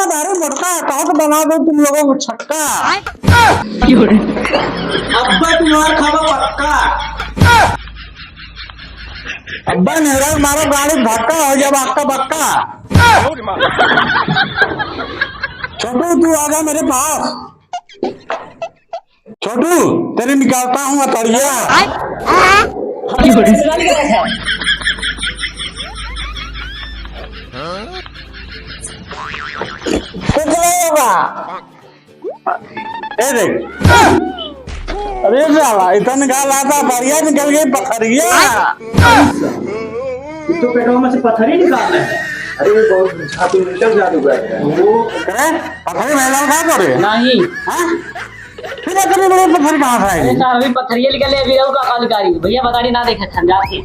का दारू मोटका कहा तो बना दो तुम लोगों को छक्का। अब्बा तुम्हारा खावा पक्का। अब्बा नेहरा मारो गाड़ी धक्का हो जब आपका बक्का। छोटू तू आजा मेरे पास। छोटू तेरी निकालता हूँ अतरिया। अरे साला इतना निकाल आता बढ़िया निकल गई पथरिया। तो पेटों में से पत्थर ही निकालना है। अरे ये बहुत छाती में निकल जादू है। करे पथरी महिला कहा करे नहीं फिर इतने बड़े पत्थर कहाँ से आए? अभी पत्थरिया निकले अभी का कालिकारी भैया बता रही ना देखे ठंडा के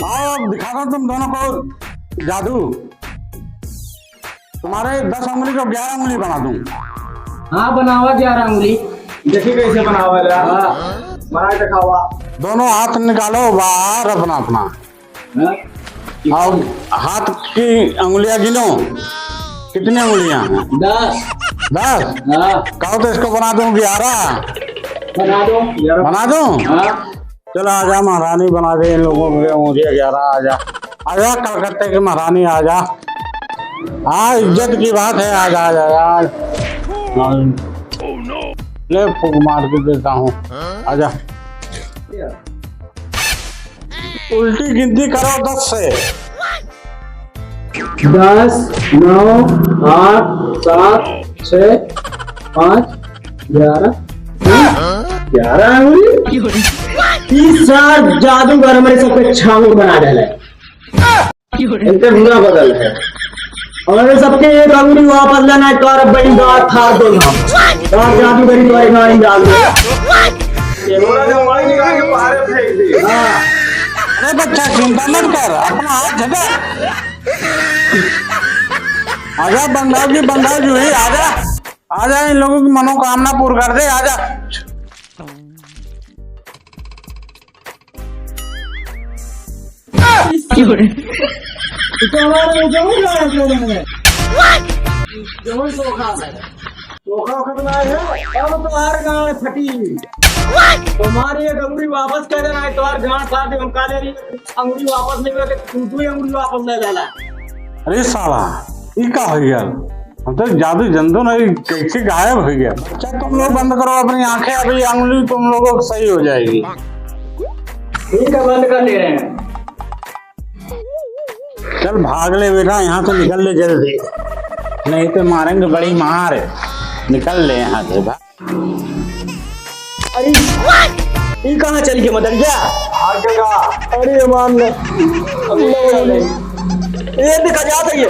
आओ अब दिखा दो तुम दोनों को जादू। तुम्हारे 10 उंगली को 11 उंगली बना दूं। हाँ बनावा 11 उंगली। देखिए कैसे बनावा जरा। बना के दिखावा। दोनों हाथ निकालो बाहर अपना अपना। और हाथ की उंगलियां गिनो कितनी उंगलियां हैं? 10। 10 कहो तो इसको बना दूं 11 बना दो। बना दूं। चलो आजा महारानी बना दे इन लोगों के मुझे 11 आजा आजा कलकत्ते की महारानी आजा। हाँ इज्जत की बात है आजा आजा यार। ले फूक मार के देता हूँ आजा। उल्टी गिनती करो 10 से। 10 9 8 7 6 5 11 30 जादूगर हमारे सबके छांगू बना डाला है। इनका बुरा बदल है और सबके एक अंगुली वापस लेना है। तो बड़ी बात था दो नाम जादूगरी द्वारे नारी डाल दो। अरे बच्चा चिंता मत कर अपना हाथ जगा। आजा बंदा जी हुई आजा आजा इन लोगों की मनोकामना पूर्ण कर दे आजा। तुम्हारी एक अंगुली वापस कर देना है। तुम्हारे गांठ काट दे हम काले अंगुली वापस नहीं करके तू अंगुली वापस ले लेना। अरे साला ये क्या हो गया? हम तो जादू जंतु नहीं कैसे गायब हो गया। अच्छा तुम लोग बंद करो अपनी आंखें अभी अंगुली तुम लोगों को सही हो जाएगी। ठीक है बंद कर ले रहे हैं। चल भाग ले बेटा यहाँ से निकल ले जल्दी नहीं तो मारेंगे बड़ी मार। निकल ले यहाँ से भाग। अरे ये कहाँ चल गया मदरिया? हर जगह। अरे मान ले ये दिखा जाता है ये